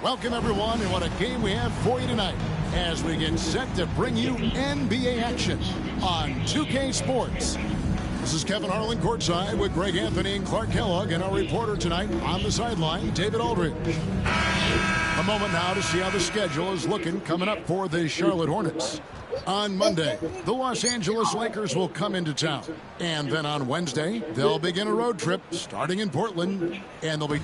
Welcome, everyone, and what a game we have for you tonight as we get set to bring you NBA action on 2K Sports. This is Kevin Harlan courtside with Greg Anthony and Clark Kellogg, and our reporter tonight on the sideline, David Aldridge. A moment now to see how the schedule is looking coming up for the Charlotte Hornets. On Monday, the Los Angeles Lakers will come into town. And then on Wednesday, they'll begin a road trip starting in Portland, and they'll be...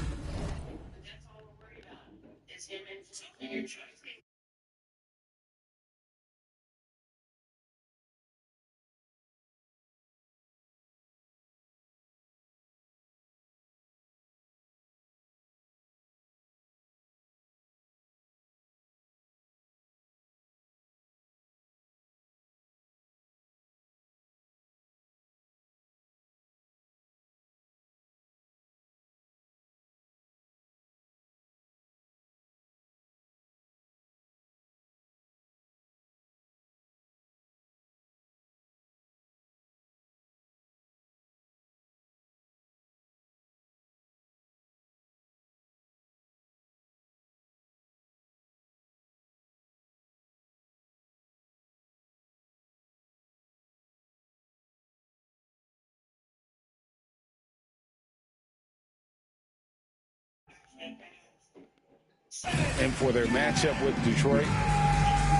And for their matchup with Detroit,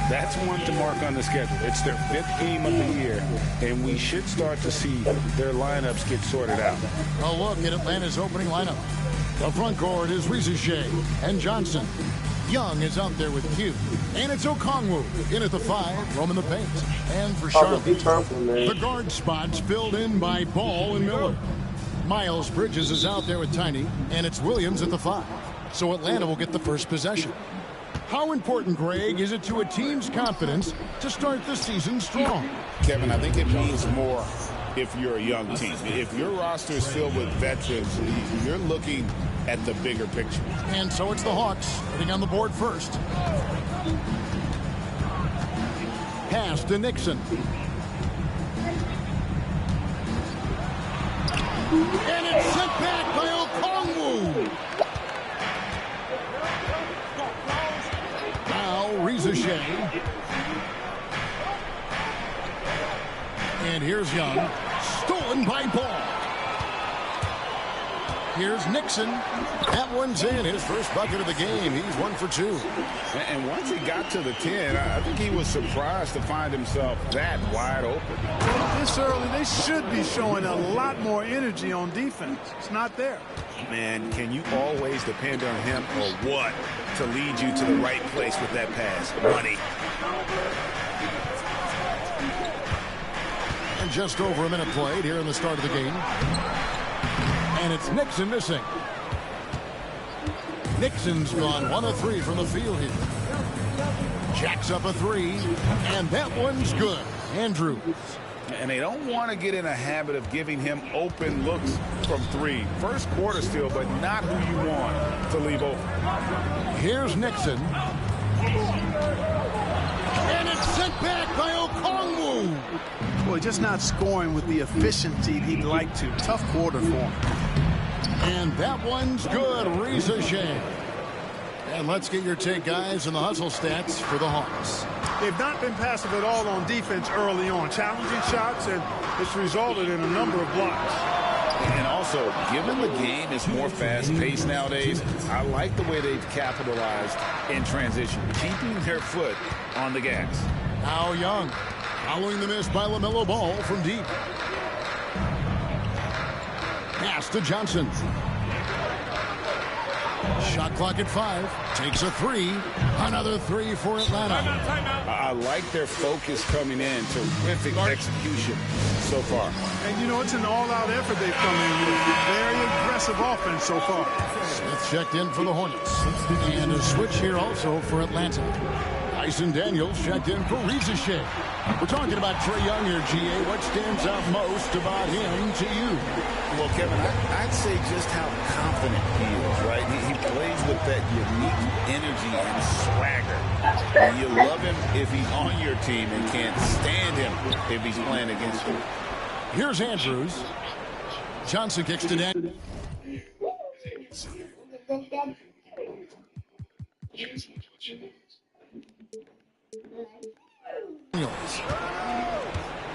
that's one to mark on the schedule. It's their 5th game of the year, and we should start to see their lineups get sorted out. A look at Atlanta's opening lineup. The front court is Shea and Johnson. Young is out there with Q. And it's Okongwu in at the 5, roaming the paint. And for Charlotte, the guard spots filled in by Ball and Miller. Miles Bridges is out there with Tiny, and it's Williams at the 5. So Atlanta will get the first possession. How important, Greg, is it to a team's confidence to start the season strong? Kevin, I think it means more if you're a young team. If your roster is filled with veterans, you're looking at the bigger picture. And so it's the Hawks hitting on the board first. Pass to Nixon. And it's sent back by Okongwu. Shea. And here's Young. Stolen by Ball. Here's Nixon. That one's in. His first bucket of the game. He's 1 for 2. And once he got to the 10, I think he was surprised to find himself that wide open. Well, this early, they should be showing a lot more energy on defense. It's not there. Man, can you always depend on him or what to lead you to the right place with that pass? Money. And just over a minute played here in the start of the game. And it's Nixon missing. Nixon's gone 1 of 3 from the field here. Jacks up a 3, and that one's good. Andrews. And they don't want to get in a habit of giving him open looks from 3. First quarter still, but not who you want to leave open. Here's Nixon. And it's sent back by Okongwu. Boy, just not scoring with the efficiency he'd like to. Tough quarter for him. And that one's good. Shea. And let's get your take, guys, on the hustle stats for the Hawks. They've not been passive at all on defense early on. Challenging shots, and it's resulted in a number of blocks. And also, given the game is more fast-paced nowadays, I like the way they've capitalized in transition, keeping their foot on the gas. Now Young, following the miss by LaMelo Ball from deep. Pass to Johnson. Shot clock at 5. Takes a 3. Another 3 for Atlanta. I like their focus coming in. Terrific execution so far. And, you know, it's an all-out effort they've come in with. Very aggressive offense so far. Smith checked in for the Hornets. And a switch here also for Atlanta. Tyson Daniels checked in for Shea. We're talking about Trae Young here, GA. What stands out most about him to you? Well, Kevin, I'd say just how confident he is, right? He plays with that unique energy and swagger. You love him if he's on your team and can't stand him if he's playing against you. Here's Andrews. Johnson kicks to Dan.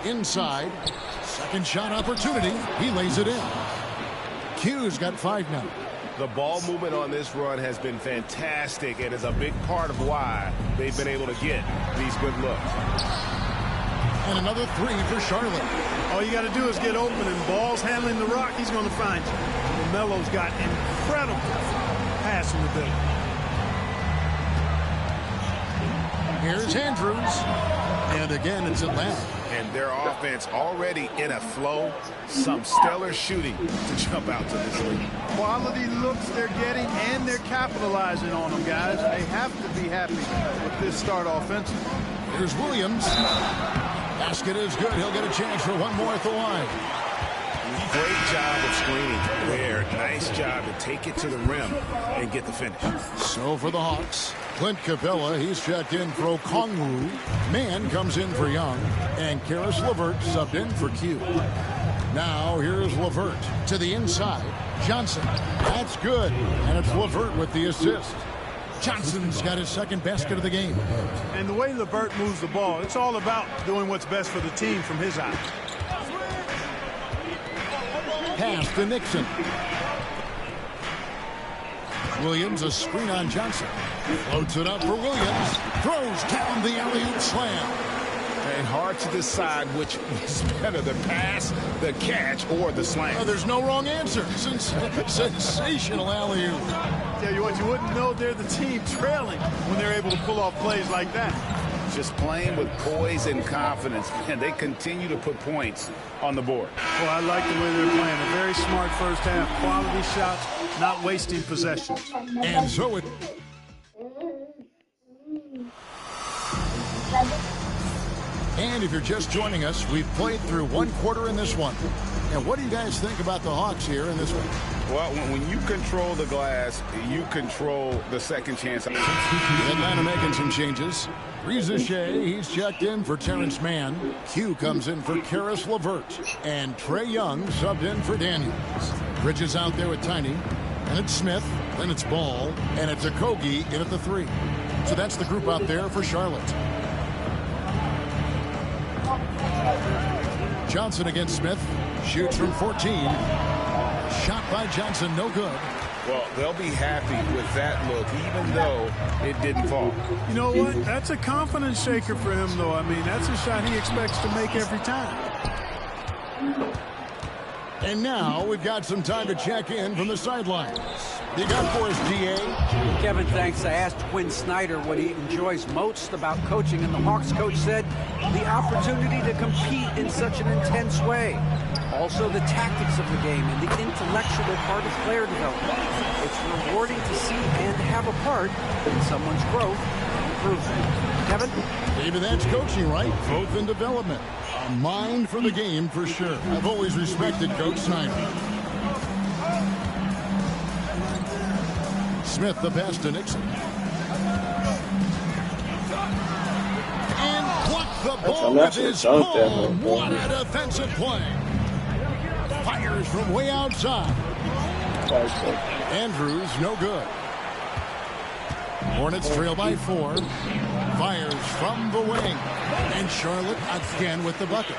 Inside. Second shot opportunity. He lays it in. Q's got 5 now. The ball movement on this run has been fantastic and is a big part of why they've been able to get these good looks. And another 3 for Charlotte. All you got to do is get open, and Ball's handling the rock. He's going to find you. LaMelo's got incredible passing ability. Here's Andrews. And again, it's Atlanta. And their offense already in a flow. Some stellar shooting to jump out to this lead. Quality looks they're getting, and they're capitalizing on them, guys. They have to be happy with this start offensively. Here's Williams. Basket is good. He'll get a chance for one more at the line. Great job of screening there. Nice job to take it to the rim and get the finish. So for the Hawks, Clint Capella, he's checked in for Okongwu. Mann comes in for Young. And Karis LeVert subbed in for Q. Now here's LeVert to the inside. Johnson. That's good. And it's LeVert with the assist. Johnson's got his second basket of the game. And the way LeVert moves the ball, it's all about doing what's best for the team from his eye. Pass to Nixon. Williams, a screen on Johnson. Floats it up for Williams. Throws down the alley-oop slam. And hard to decide which is better, the pass, the catch, or the slam. Oh, there's no wrong answer. Sensational alley-oop. Tell you what, you wouldn't know they're the team trailing when they're able to pull off plays like that. Just playing with poise and confidence, and they continue to put points on the board. Well, I like the way they're playing. A very smart first half. Quality shots, not wasting possessions. And so it... And if you're just joining us, we've played through one quarter in this one. And what do you guys think about the Hawks here in this one? Well, when you control the glass, you control the second chance. Atlanta making some changes. Reza Shea, he's checked in for Terrence Mann. Q comes in for Karis LeVert. And Trae Young subbed in for Daniels. Bridges out there with Tiny. And it's Smith. Then it's Ball. And it's Okogie in at the 3. So that's the group out there for Charlotte. Johnson against Smith. Shoots from 14. Shot by Johnson, no good. Well, they'll be happy with that look, even though it didn't fall. You know what? That's a confidence shaker for him, though. I mean, that's a shot he expects to make every time. And now we've got some time to check in from the sidelines. You got for us, DA? Kevin, thanks. I asked Quinn Snyder what he enjoys most about coaching, and the Hawks coach said the opportunity to compete in such an intense way. Also the tactics of the game and the intellectual part of player development. It's rewarding to see and have a part in someone's growth and improvement. Kevin? Maybe that's coaching, right? Growth and development. A mind for the game for sure. I've always respected Coach Snyder. Smith the pass to Nixon. And blocked the ball with his palm. What a defensive play. Fires from way outside. Andrews, no good. Hornets trail by 4. Fires from the wing. And Charlotte again with the bucket.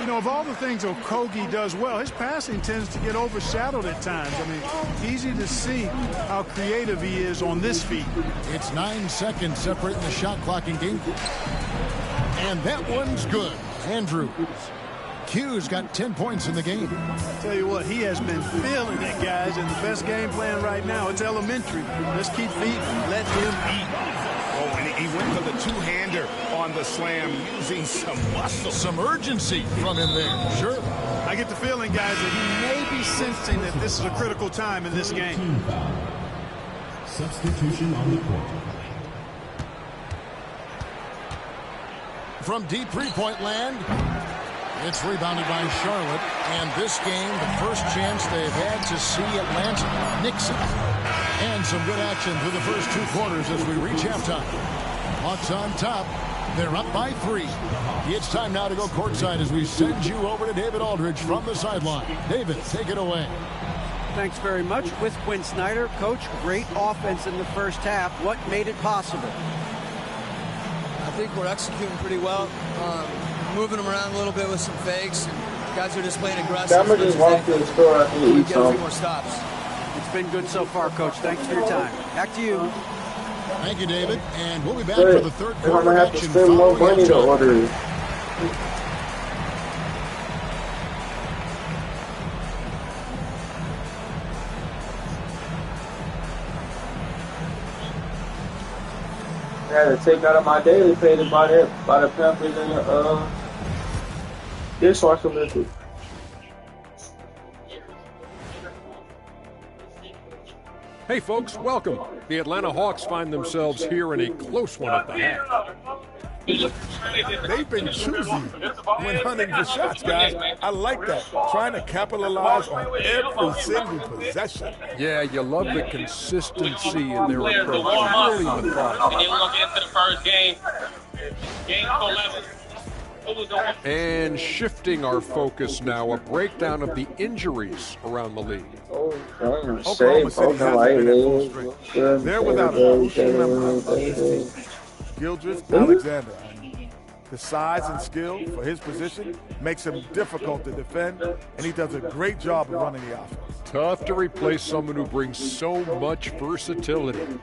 You know, of all the things Okogie does well, his passing tends to get overshadowed at times. I mean, easy to see how creative he is on this feed. It's 9 seconds separating the shot clock and game. And that one's good. Andrews. Q's got 10 points in the game. Tell you what, he has been feeling it, guys, and the best game plan right now, it's elementary. Let's keep feeding. Let him eat. Oh, and he went for the two-hander on the slam using some muscle. Some urgency from him there. Sure. I get the feeling, guys, that he may be sensing that this is a critical time in this game. Substitution on the court. From deep three-point land, it's rebounded by Charlotte. And this game, the first chance they've had to see Atlanta. Nixon. And some good action through the first 2 quarters as we reach halftime. Hawks on top. They're up by 3. It's time now to go courtside as we send you over to David Aldridge from the sideline. David, take it away. Thanks very much. With Quinn Snyder, Coach, great offense in the first half. What made it possible? I think we're executing pretty well. Moving them around a little bit with some fakes. And guys are just playing aggressive. I'm going to just walk to the store after you eat get a few more stops. It's been good so far, Coach. Thanks for your time. Back to you. Thank you, David. And we'll be back for the third quarter I'm going to have to action spend more following money to halftime. order it. I had to take out of my daily pay to buy the Pampers and the dishwasher liquid. Hey folks, welcome. The Atlanta Hawks find themselves here in a close one at the half. They've been choosy when hunting for shots, guys. I like that. Trying to capitalize on every single possession. Yeah, you love the consistency in their approach. Really methodical. And then we're going to get into the first game. Game 11. And shifting our focus now, a breakdown of the injuries around the league. Oklahoma City hasn't been at full strength. They're without a key member of this team, Gildress Alexander. The size and skill for his position makes him difficult to defend, and he does a great job of running the offense. Tough to replace someone who brings so much versatility.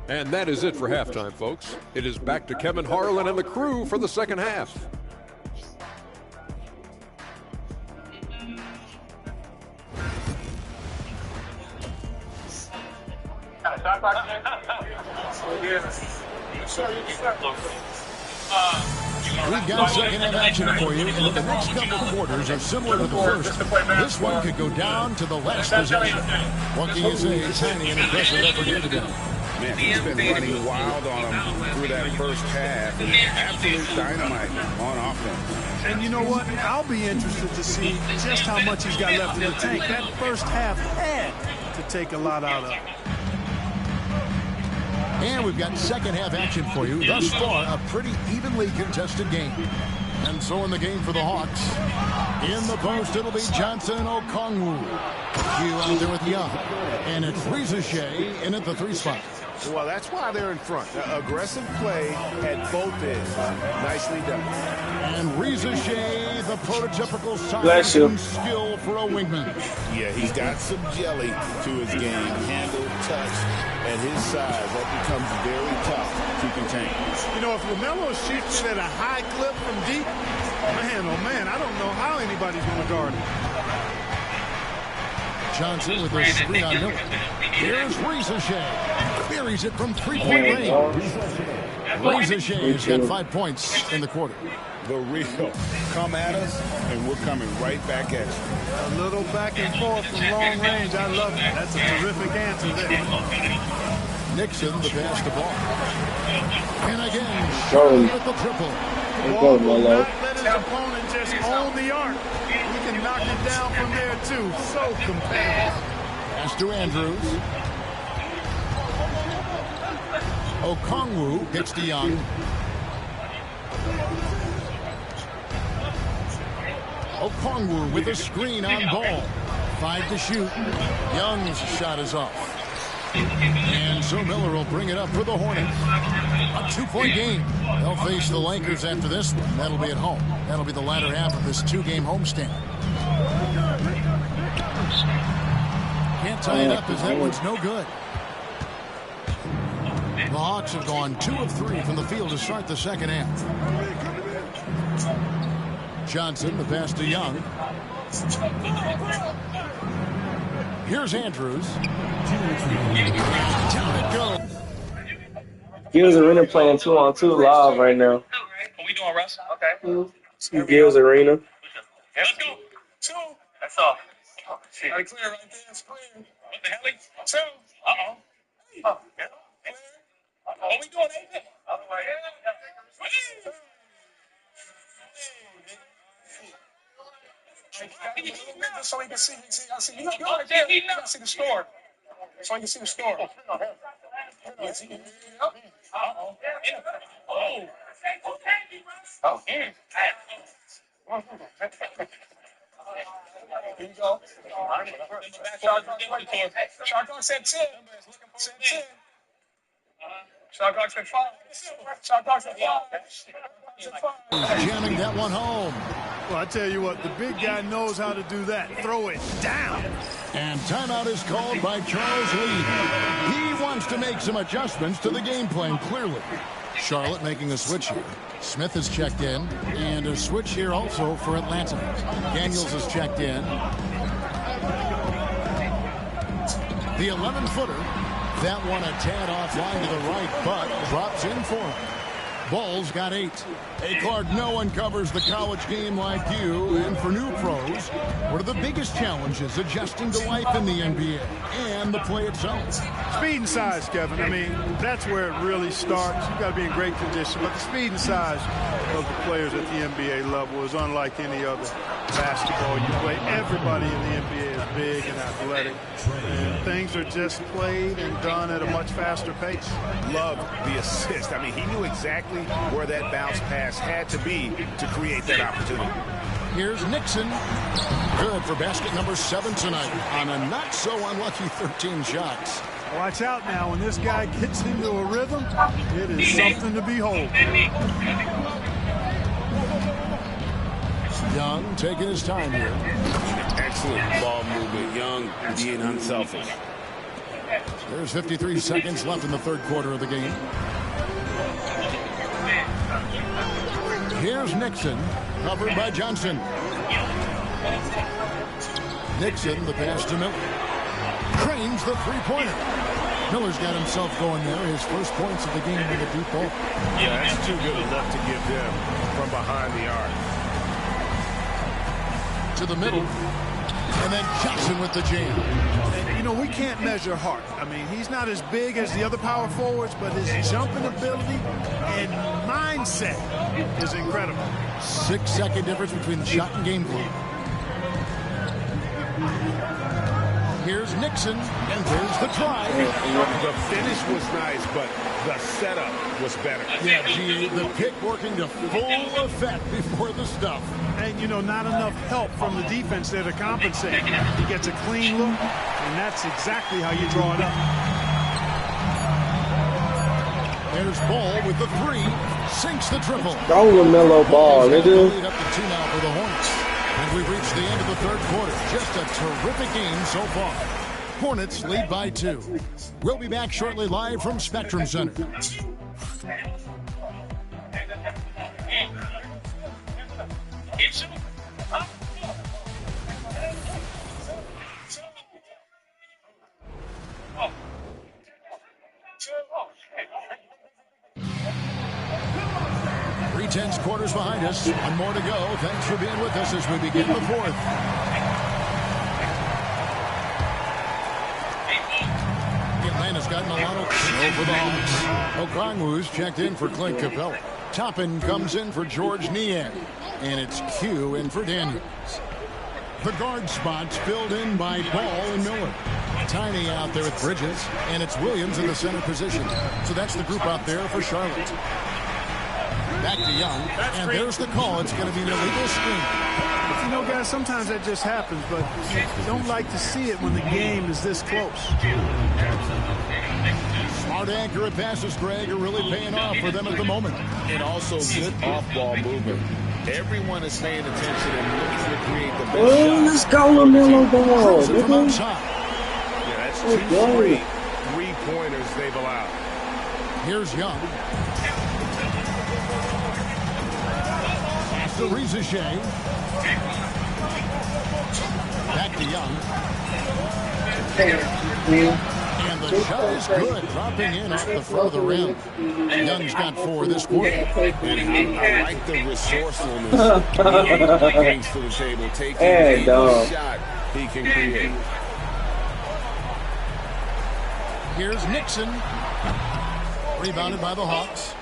And that is it for halftime, folks. It is back to Kevin Harlan and the crew for the second half. We've got second half action for you, and the next couple quarters are similar to the first. This one could go down to the last possession. What can you say? Tiny and impressive effort here today. Man, he's been running wild on him through that first half. And absolute dynamite on offense. And you know what? I'll be interested to see just how much he's got left in the tank. That first half had to take a lot out of it. And we've got second half action for you. Thus far, a pretty evenly contested game. And so in the game for the Hawks, in the post, it'll be Johnson and Okongwu. Hugh out there with Young. And it's Rizachet in at the 3 spot. Well, that's why they're in front. Aggressive play at both ends. Nicely done. And Rizachet, the prototypical size and skill for a wingman. Yeah, he's got some jelly to his game. Handle, touch, at his size, that becomes very tough to contain. You know, if LaMelo shoots at a high clip from deep, man, oh man, I don't know how anybody's going to guard him. Johnson with a screen on Miller. Here's Rizachet. Buries it from 3-point range. Rizachet has got 5 points in the quarter. The real. Come at us, and we're coming right back at you. A little back and forth from long range. I love it. That's a terrific answer there. Nixon, the pass to ball. And again, Shirley with the triple. Ball will not let his opponent just own the arc. He can knock it down from there, too. So competitive. Pass to Andrews. Okongwu hits to Young. Okongwu with a screen on ball. 5 to shoot. Young's shot is off. And so Miller will bring it up for the Hornets. A 2-point game. They'll face the Lakers after this one. That'll be at home. That'll be the latter half of this 2-game homestand. Can't tie it up as that one's no good. The Hawks have gone 2 of 3 from the field to start the second half. Johnson, the pass to Young. Here's Andrews. Down it goes. Gil's Arena playing 2-on-2 live right now. What we doing, Russ? Okay. Gil's Arena. Let's go. 2. That's all. Oh, shit. Clear right there. It's clear. What the hell? 2. Uh-oh. Oh, yeah. Clear. What we doing, AJ? Other way. So he can see. I see. You know, right there. You can see the score. So he can see the score. Uh-oh. Oh. Oh. Here you go. Shot clock said 10. Said 10. Shot clock said 5. Shot clock said 5. Jamming that one home. Well, I tell you what, the big guy knows how to do that. Throw it down. And timeout is called by Charles Lee. He wants to make some adjustments to the game plan, clearly. Charlotte making a switch here. Smith has checked in, and a switch here also for Atlanta. Daniels has checked in. The 11-footer, that one a tad offline to the right, but drops in for him. Bulls got 8. Hey, Clark, no one covers the college game like you. And for new pros, what are the biggest challenges adjusting to life in the NBA and the play itself? Speed and size, Kevin. I mean, that's where it really starts. You've got to be in great condition. But the speed and size of the players at the NBA level is unlike any other basketball you play. Everybody in the NBA is big and athletic. And things are just played and done at a much faster pace. Love the assist. I mean, he knew exactly where that bounce pass had to be to create that opportunity. Here's Nixon. Good for basket number 7 tonight on a not-so-unlucky 13 shots. Watch out now. When this guy gets into a rhythm, it is something to behold. Young taking his time here. Excellent ball movement. Young being unselfish. There's 53 seconds left in the third quarter of the game. Here's Nixon, covered by Johnson. Nixon, the pass to Miller. Cranes the three-pointer. Miller's got himself going there. His first points of the game with a deep ball. Yeah, that's too good a look to give them from behind the arc. To the middle. And then Johnson with the jam. And, you know, we can't measure Hart. I mean, he's not as big as the other power forwards, but his jumping ability and mindset is incredible. 6-second difference between the shot and game clock. Here's Nixon, and there's the try. The finish was nice, but the setup was better. Yeah, G, the pick working to full effect before the stuff. And, you know, not enough help from the defense there to compensate. He gets a clean look, and that's exactly how you draw it up. There's Ball with the 3, sinks the triple. Go LaMelo Ball, nigga. Lead up to 2 now for the Hornets. And we've reached the end of the third quarter. Just a terrific game so far. Hornets lead by 2. We'll be back shortly live from Spectrum Center. Tense quarters behind us. One more to go. Thanks for being with us as we begin the fourth. Atlanta's got Milano for the Hawks. Okongwu's checked in for Clint Capella. Toppin comes in for George Niang. And it's Q in for Daniels. The guard spots filled in by Ball and Miller. Tiny out there with Bridges. And it's Williams in the center position. So that's the group out there for Charlotte. Back to Young, and there's the call. It's going to be an illegal screen. You know, guys, sometimes that just happens, but you don't like to see it when the game is this close. Smart, accurate passes, Greg, are really paying off for them at the moment. And also good off-ball movement. Everyone is paying attention and looking to create the best shot. Let's go LaMelo Ball. From outside. Yeah, that's 2 straight three-pointers they've allowed. Here's Young. To Rizichet. Back to Young. And the shot is good, dropping in off the front of the rim. Young's got 4 this quarter. And I like the resourcefulness he brings to the table, taking any shot he can create. Here's Nixon. Rebounded by the Hawks.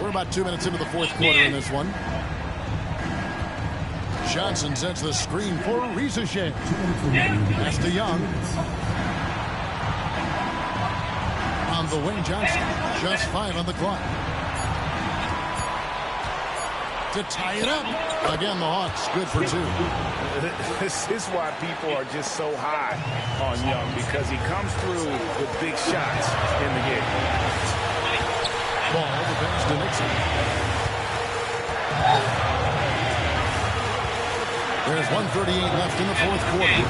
We're about 2 minutes into the fourth quarter in this one. Johnson sets the screen for Rizichet. Pass to Young. On the wing, Johnson. Just 5 on the clock. to tie it up. Again, the Hawks good for 2. This is why people are just so high on Young, because he comes through with big shots in the game. Ball, the pass to Nixon. There's 1:38 left in the fourth quarter.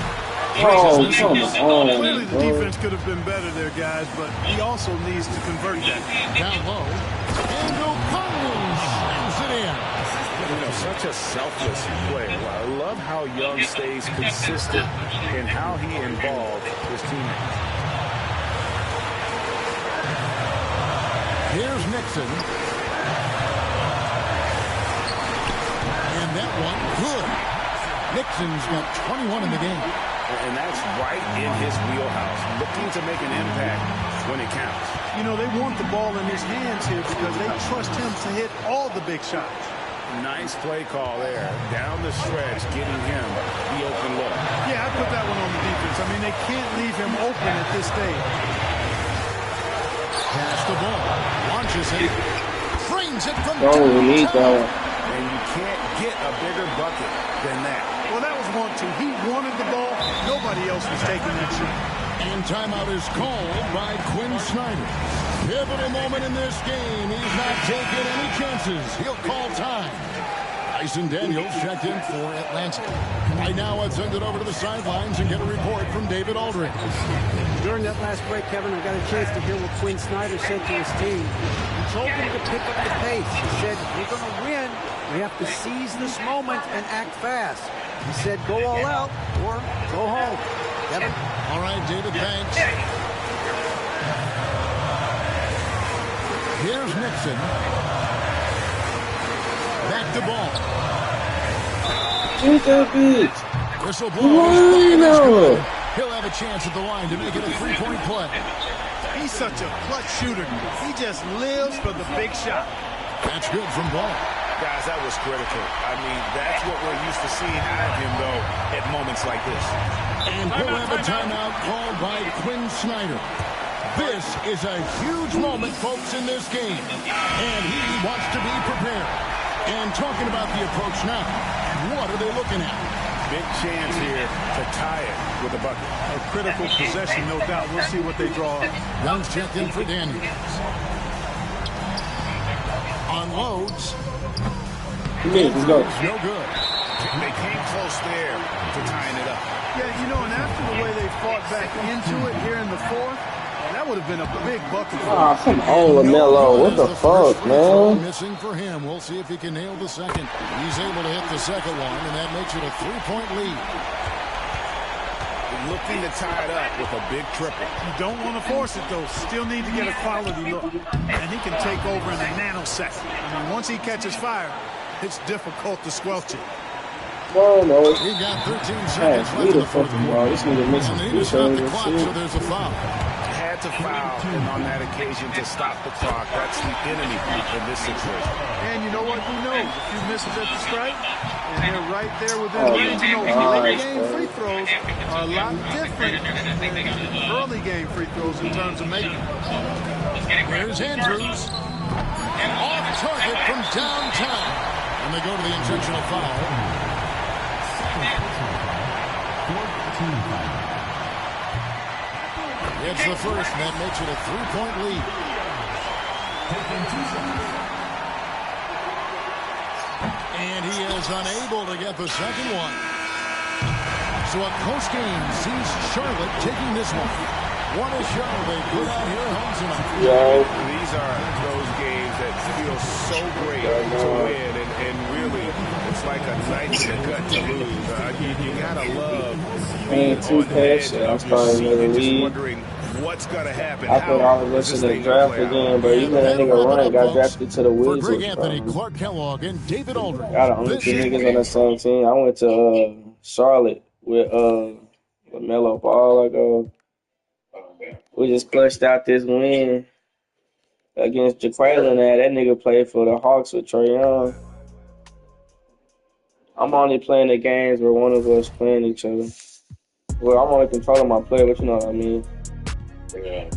Oh, come on. Clearly the defense could have been better there, guys, but he also needs to convert that. Down low. And O'Connell slams it in. You know, such a selfless player. I love how Young stays consistent in how he involved his teammates. Here's Nixon. And that one, good. Nixon's got 21 in the game. And that's right in his wheelhouse, looking to make an impact when it counts. You know, they want the ball in his hands here because they trust him to hit all the big shots. Nice play call there. Down the stretch, getting him the open look. Yeah, I put that one on the defense. I mean, they can't leave him open at this stage. Pass the ball. Launches it. Frames it from downtown. And you can't get a bigger bucket than that. Well, that was 1-2. He wanted the ball. Nobody else was taking that shot. And timeout is called by Quinn Snyder. Pivotal moment in this game. He's not taking any chances. He'll call time. Tyson Daniels checked in for Atlanta. Right now, let's send it over to the sidelines and get a report from David Aldridge. During that last break, Kevin, I got a chance to hear what Quinn Snyder said to his team. He told them to pick up the pace. He said, we're going to win. We have to seize this moment and act fast. He said, go all out or go home. Kevin? All right, David, thanks. Here's Nixon. Back to ball. Shoot that bitch. Whistle blows. He'll have a chance at the line to make it a three-point play. He's such a clutch shooter. He just lives for the big shot. That's good from Ball. Guys, that was critical. I mean, that's what we're used to seeing out of him, though, at moments like this. And he'll have a timeout called by Quinn Snyder. This is a huge moment, folks, in this game. And he wants to be prepared. And talking about the approach now, what are they looking at? Big chance here to tie it with a bucket. A critical possession, no doubt. We'll see what they draw up. Young's checked in for Daniels. Unloads. Let's go. No good. They came close there to tying it up. Yeah, you know, and after the way they fought back into it here in the fourth, that would have been a big bucket. Ah, come on, LaMelo. What the fuck, man? Missing for him. We'll see if he can nail the second. He's able to hit the second one, and that makes it a three-point lead. Looking to tie it up with a big triple. You don't want to force it, though. Still need to get a quality look. And he can take over in a nanosecond. I mean, once he catches fire, it's difficult to squelch it. No. He got 13 seconds left in the fourth quarter. This nigga missing And they just stop the clock, so there's a foul. Had to foul, and on that occasion to stop the clock. That's the enemy in this situation. And you know what? We know a few misses at the stripe, and they're right there within range. You know, late game free throws are a lot different than early game free throws in terms of making. There's Andrews. And off target from downtown. And they go to the intentional foul. It's the first, and that makes it a three-point lead. And he is unable to get the second one. So a close game sees Charlotte taking this one. What a show they put out here at home tonight. These are those games that feel so great to win, and really, it's like a knife in the gut to lose. You gotta love being on the edge of your seat and just wondering what's gonna happen. I thought I was listening to draft again, but even that nigga Ryan got drafted to the Wizards. For Greg Anthony, Clark Kellogg, and David Aldridge. Got only two niggas on the same team. I went to Charlotte with LaMelo Ball. We just clutched out this win against Jaqueline. That nigga played for the Hawks with Trae Young. I'm only playing the games where one of us playing each other. Well, I'm only controlling my play, but you know what I mean. Yeah.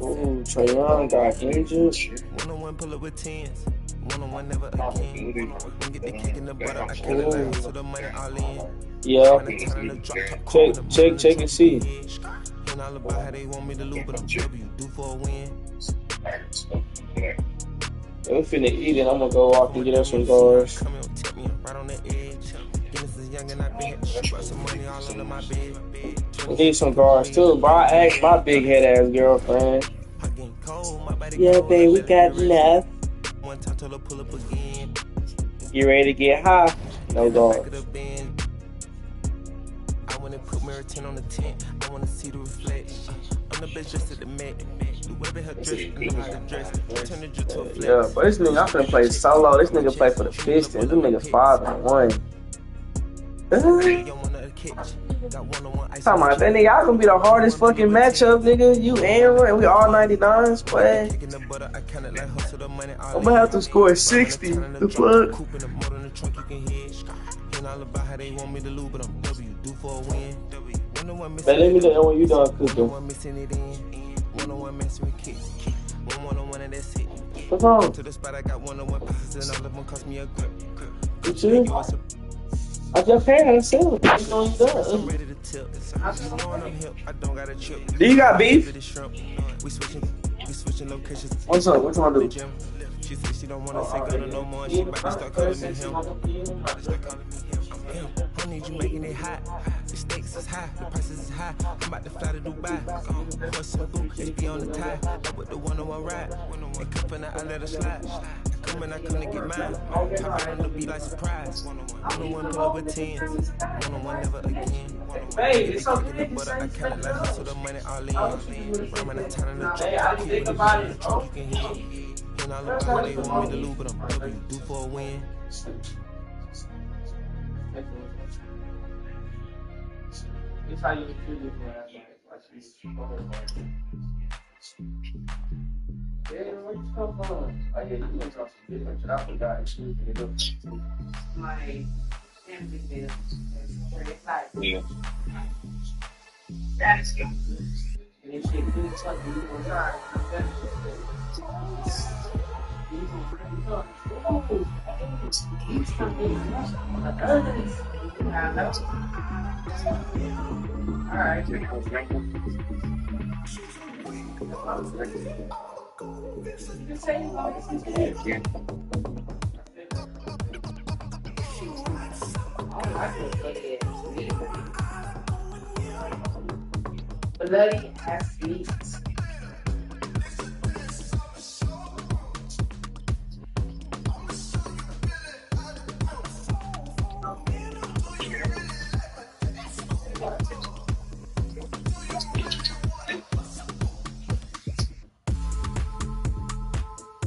Ooh, Trae Young got injured. One-on-one pull up with tens. One-on-one never again. One get the kick in the butter. I can't let hustle the money all in. Yeah. Check and see. And all about how they want me to lose, but I'm W do for a win. I'm finna eat it. I'm gonna go walk and get us some guards. We need some guards too, but I asked my big head ass girlfriend. Yeah, babe, we got enough. You ready to get high? No guards. I wanna put Meriton on the tent. I wanna see the reflection. I'm the best dressed at the Met. Whoever her dress, I know how to dress. Turn the drip to a flex. Yeah, but this nigga, I'm finna play solo. This nigga play for the Pistons. This nigga 5-1. Talking about that nigga, y'all gonna be the hardest fucking matchup, nigga. You and Roy, we all 99s, boy. I'm gonna have to score 60. The fuck? Man, let me know when you done cooking. What's wrong? You too? I just had to sell it. You know you done. Do you got beef? What's up? What you wanna do? She said she don't wanna say gonna no more. She about to start calling me him. I need you making it hot. The stakes is high, the prices is high. I'm about to fly to Dubai. Horse and boot, HB on the tie. Up with the one-on-one ride. And cuffing I let her slide. I come to get mine. Pop on the beat like surprise. One-on-one pull up with tens. One-on-one never again. Babe, it's okay. I kinda like hustle the money all in. Ramming the town in the truck. Cool with the truck, you can hit. And all about how they want me to lose, but I'm W do for a win. It's how you feel it, yeah, where you come from? I hear you went off some different shit. I forgot. My family business. Yeah. That's good. And if shit good stuff, you gonna try. Alright. Bloody ass beats.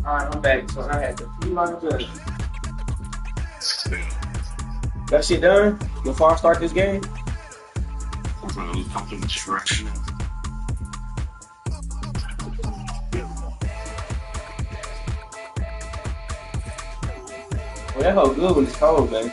Alright, I'm back. So I had to free my gun. That shit done before I start this game? Well, that hoe good when it's cold, man.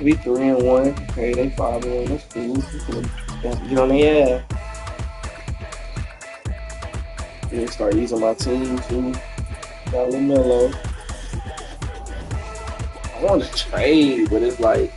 We 3-1. Okay, they 5-1. That's cool. Get on the ass. And start using my team too. Got LaMelo. I want to trade, but it's like.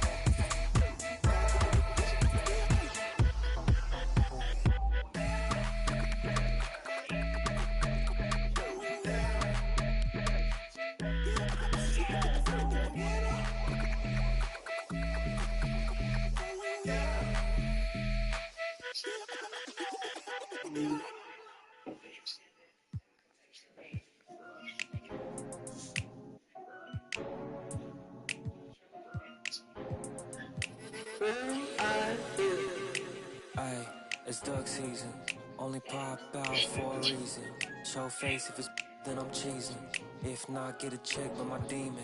Ay, it's duck season. Only pop out for a reason. Show face if it's then I'm cheesing. If not, get a check by my demon.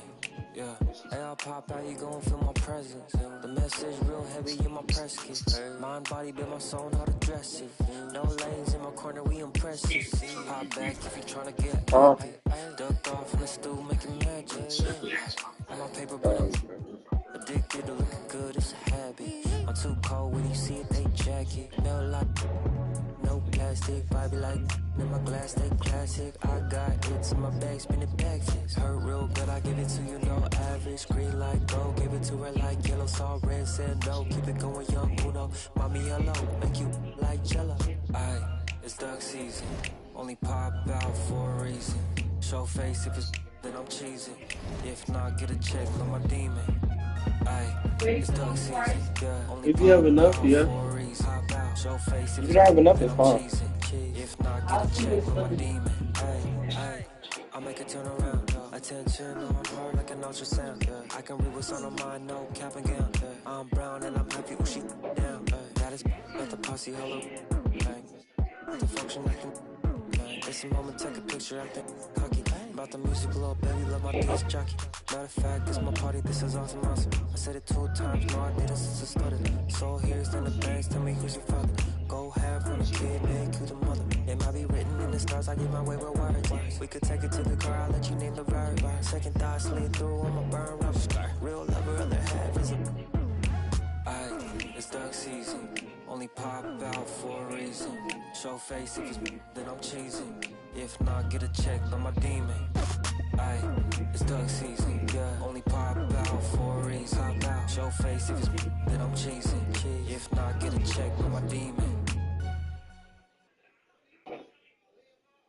Yeah. Hey, I'll pop out, you gon' feel my presence. The message real heavy in my press kit. Mind, body, but my soul, how to dress it. No lanes in my corner, we impressive. Pop back if you tryna get epic. Duck off in the stool, making magic. On my paper, but I'm addicted to looking good, it's a habit. I'm too cold when you see it, they jacket. Melt like no plastic, vibe like in my glass, they classic. I got it in my bag, spin it back fist. Hurt real good, I give it to you, no average. Green like gold, give it to her like yellow. Saw red, said no, keep it going, young Uno. Mommy, hello, make you like jello. Aye, it's duck season, only pop out for a reason. Show face if it's then I'm cheesing. If not, get a check on my demon. Aye, it's duck season, yeah. Only if you have enough, yeah. If you don't have enough, it's fine. If not, get a check on my demon. Aye, I'll make it turn around. Attention on my heart like an ultrasound. I can read what's on my mind, no cap and gown. I'm brown and I'm happy when she down. That is at the posse, hello. The function I can. It's a moment, take a picture, I think cocky. About the music, little baby, love my disc jockey. Matter of fact, this my party, this is awesome. I said it 2 times, no, I didn't since I started. Soul here's then the bands, tell me who's your father. Go half from the kid, make you the mother. It might be written in the stars, I get my way with words. We could take it to the car, I'll let you name the verb. Second thought, slid through on my burn rubber. Real lover, other half is a. Aye, it's duck season. Only pop out for a reason. Show face if it's then I'm cheesing. If not, get a check by my demon. Aye, it's duck season. Yeah, only pop out for a reason. Show face if it's then I'm cheesing. If not, get a check by my demon.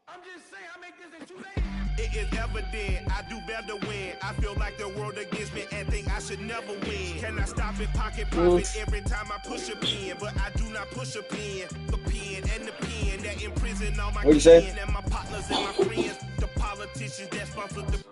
I'm just saying, I make this in 2 days. It is evident I do better when I feel like the world against me and think I should never win. Can I stop it, pocket profit every time I push a pen? But I do not push a pen. The pen and the pen that imprison all my kids and my partners and my friends. The politicians that sponsor the.